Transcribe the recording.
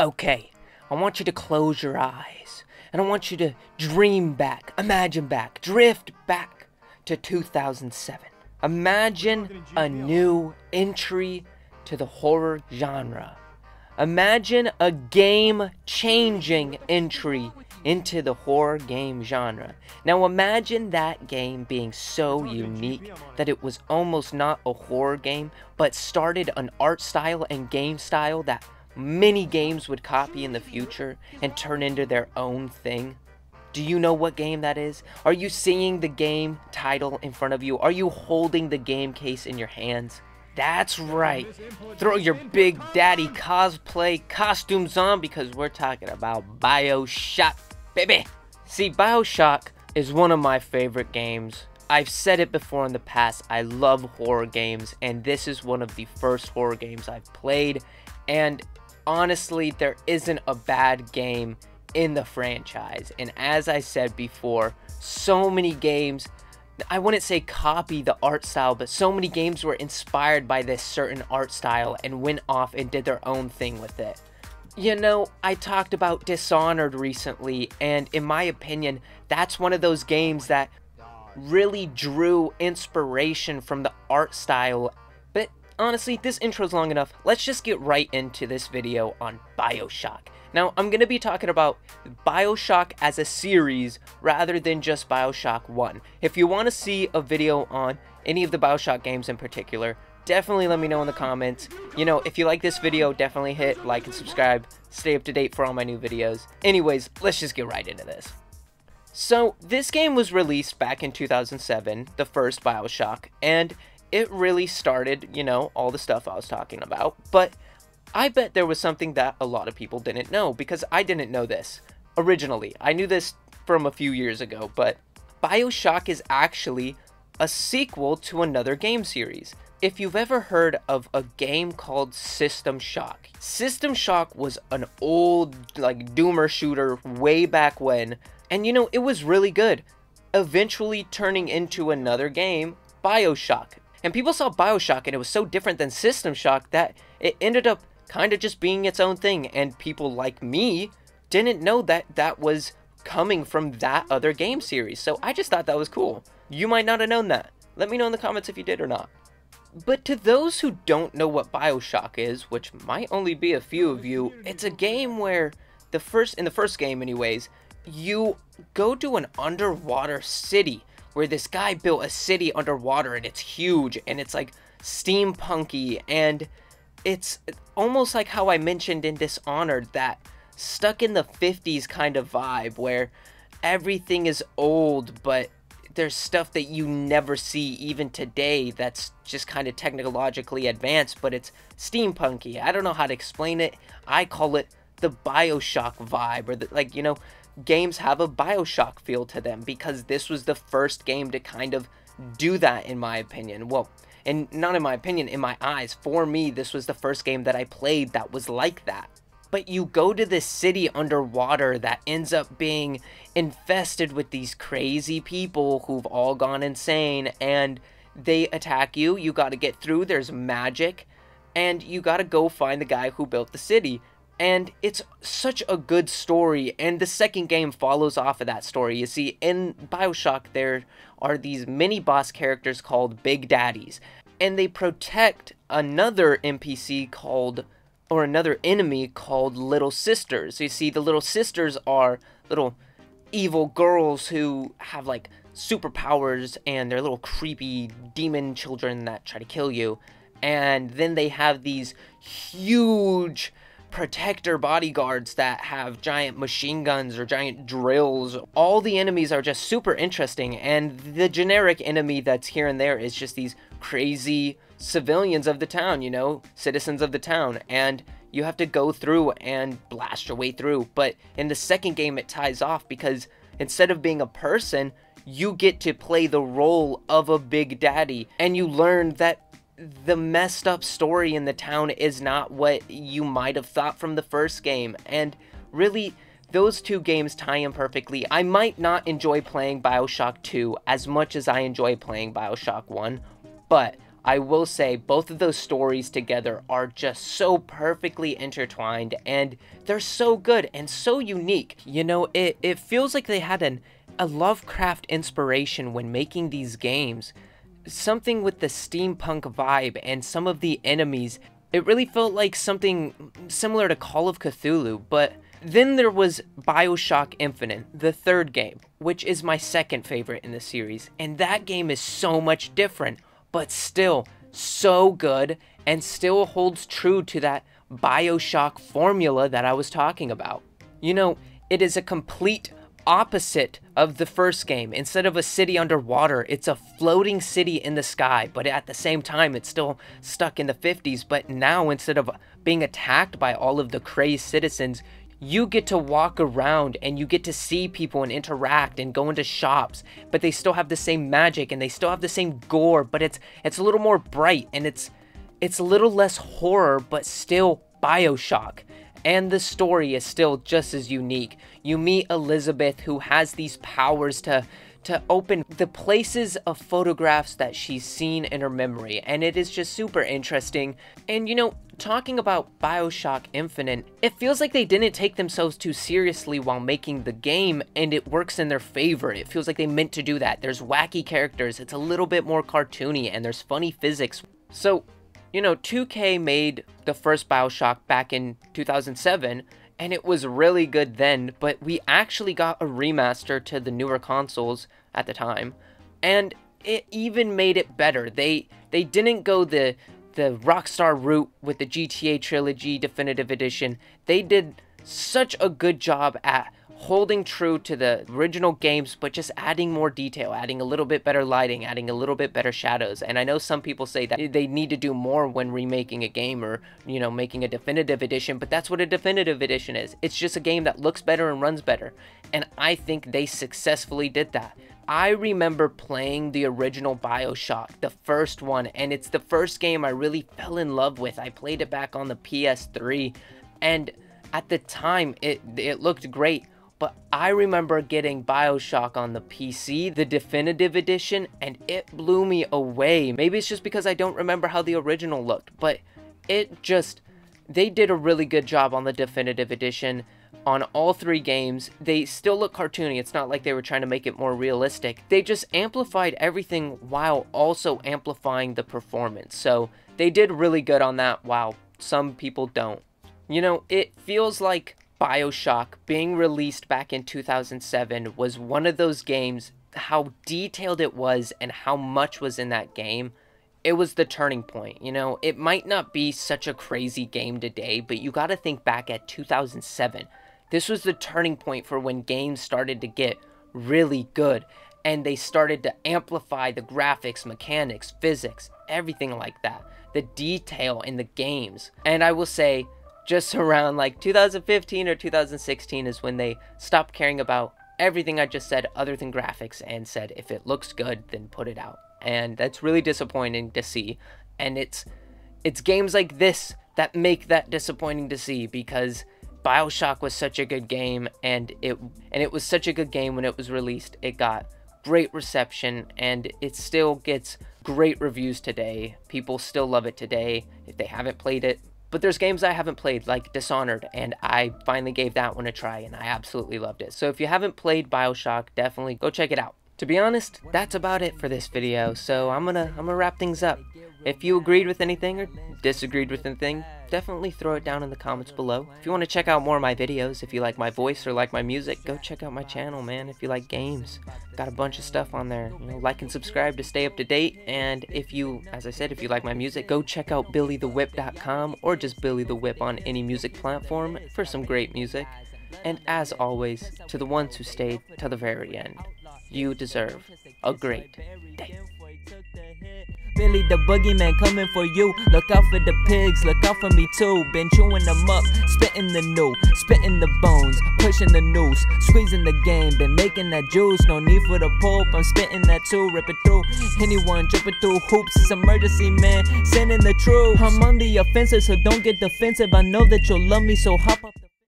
Okay, I want you to close your eyes, and I want you to dream back, imagine back, drift back to 2007. Imagine a new entry to the horror genre. Imagine a game-changing entry into the horror game genre. Now imagine that game being so unique that it was almost not a horror game, but started an art style and game style that many games would copy in the future and turn into their own thing. Do you know what game that is? Are you seeing the game title in front of you? Are you holding the game case in your hands? That's right. Throw your Big Daddy cosplay costumes on because we're talking about Bioshock, baby. See, Bioshock is one of my favorite games. I've said it before in the past, I love horror games, and this is one of the first horror games I've played. And honestly, there isn't a bad game in the franchise. And as I said before, so many games, I wouldn't say copy the art style, but so many games were inspired by this certain art style and went off and did their own thing with it. You know, I talked about Dishonored recently, and in my opinion, that's one of those games that really drew inspiration from the art style. But honestly, this intro's long enough. Let's just get right into this video on Bioshock. Now, I'm going to be talking about Bioshock as a series rather than just Bioshock 1. If you want to see a video on any of the Bioshock games in particular, definitely let me know in the comments. You know, if you like this video, definitely hit like and subscribe. Stay up to date for all my new videos. Anyways, let's just get right into this. So, this game was released back in 2007, the first Bioshock, and it really started, you know, all the stuff I was talking about, but I bet there was something that a lot of people didn't know, because I didn't know this originally. I knew this from a few years ago, but Bioshock is actually a sequel to another game series. If you've ever heard of a game called System Shock. System Shock was an old, like, doomer shooter way back when, and you know, it was really good. Eventually turning into another game, Bioshock. And people saw Bioshock and it was so different than System Shock that it ended up kind of just being its own thing, and people like me didn't know that that was coming from that other game series, so I just thought that was cool. You might not have known that. Let me know in the comments if you did or not. But to those who don't know what Bioshock is, which might only be a few of you, it's a game where in the first game anyways, you go to an underwater city where this guy built a city underwater, and it's huge and it's like steampunky, and it's almost like how I mentioned in Dishonored, that stuck in the 50s kind of vibe where everything is old, but there's stuff that you never see even today that's just kind of technologically advanced, but it's steampunky. I don't know how to explain it. I call it the Bioshock vibe, or like, you know, games have a Bioshock feel to them because this was the first game to kind of do that, in my opinion. Well, and not in my opinion, in my eyes. For me, this was the first game that I played that was like that. But you go to this city underwater that ends up being infested with these crazy people who've all gone insane, and they attack you. You gotta get through, there's magic, and you gotta go find the guy who built the city. And it's such a good story, and the second game follows off of that story. You see, in Bioshock, there are these mini-boss characters called Big Daddies, and they protect another NPC called, or another enemy called Little Sisters. You see, the Little Sisters are little evil girls who have, like, superpowers, and they're little creepy demon children that try to kill you. And then they have these huge protector bodyguards that have giant machine guns or giant drills. All the enemies are just super interesting, and the generic enemy that's here and there is just these crazy civilians of the town, you know, citizens of the town, and you have to go through and blast your way through. But in the second game, it ties off because instead of being a person, you get to play the role of a Big Daddy, and you learn that the messed up story in the town is not what you might have thought from the first game. And really, those two games tie in perfectly. I might not enjoy playing Bioshock 2 as much as I enjoy playing Bioshock 1, but I will say both of those stories together are just so perfectly intertwined, and they're so good and so unique. You know, it feels like they had a Lovecraft inspiration when making these games. Something with the steampunk vibe and some of the enemies. It really felt like something similar to Call of Cthulhu, but then there was Bioshock Infinite, the third game, which is my second favorite in the series, and that game is so much different, but still so good and still holds true to that Bioshock formula that I was talking about. You know, it is a complete opposite of the first game. Instead of a city underwater, it's a floating city in the sky, but at the same time it's still stuck in the 50s. But now, instead of being attacked by all of the crazed citizens, you get to walk around and you get to see people and interact and go into shops, but they still have the same magic and they still have the same gore, but it's a little more bright, and it's a little less horror, but still Bioshock. And the story is still just as unique. You meet Elizabeth, who has these powers to open the places of photographs that she's seen in her memory, and it is just super interesting. And you know, talking about Bioshock Infinite, it feels like they didn't take themselves too seriously while making the game, and it works in their favor. It feels like they meant to do that. There's wacky characters, it's a little bit more cartoony, and there's funny physics. So, you know, 2K made the first Bioshock back in 2007, and it was really good then, but we actually got a remaster to the newer consoles at the time, and it even made it better. They didn't go the Rockstar route with the GTA Trilogy Definitive Edition. They did such a good job at holding true to the original games, but just adding more detail, adding a little bit better lighting, adding a little bit better shadows. And I know some people say that they need to do more when remaking a game, or, you know, making a definitive edition, but that's what a definitive edition is. It's just a game that looks better and runs better. And I think they successfully did that. I remember playing the original Bioshock, the first one, and it's the first game I really fell in love with. I played it back on the PS3, and at the time, it looked great. But I remember getting Bioshock on the PC, the definitive edition, and it blew me away. Maybe it's just because I don't remember how the original looked, but they did a really good job on the definitive edition. On all three games, they still look cartoony. It's not like they were trying to make it more realistic. They just amplified everything while also amplifying the performance. So they did really good on that, while some people don't. You know, it feels like Bioshock being released back in 2007 was one of those games, how detailed it was and how much was in that game. It was the turning point. You know, it might not be such a crazy game today, but you gotta think back at 2007. This was the turning point for when games started to get really good, and they started to amplify the graphics, mechanics, physics, everything like that. The detail in the games. And I will say, just around like 2015 or 2016 is when they stopped caring about everything I just said other than graphics, and said, if it looks good, then put it out. And that's really disappointing to see. And it's games like this that make that disappointing to see, because Bioshock was such a good game, and it was such a good game when it was released. It got great reception, and it still gets great reviews today. People still love it today if they haven't played it. But there's games I haven't played, like Dishonored, and I finally gave that one a try, and I absolutely loved it. So if you haven't played Bioshock, definitely go check it out. To be honest, that's about it for this video, so I'm gonna wrap things up. If you agreed with anything or disagreed with anything, definitely throw it down in the comments below. If you want to check out more of my videos, if you like my voice or like my music, go check out my channel, man. If you like games, got a bunch of stuff on there. You know, like and subscribe to stay up to date. And if you, as I said, if you like my music, go check out BillyTheWhip.com or just Billy the Whip on any music platform for some great music. And as always, to the ones who stayed till the very end, you deserve a great day. Billy the boogeyman coming for you. Look out for the pigs, look out for me too. Been chewing them up, spitting the new, spitting the bones, pushing the noose, squeezing the game. Been making that juice, no need for the pulp. I'm spitting that too, rip it through. Anyone jumping through hoops, it's emergency, man. Sending the troops. I'm on the offensive, so don't get defensive. I know that you'll love me, so hop up.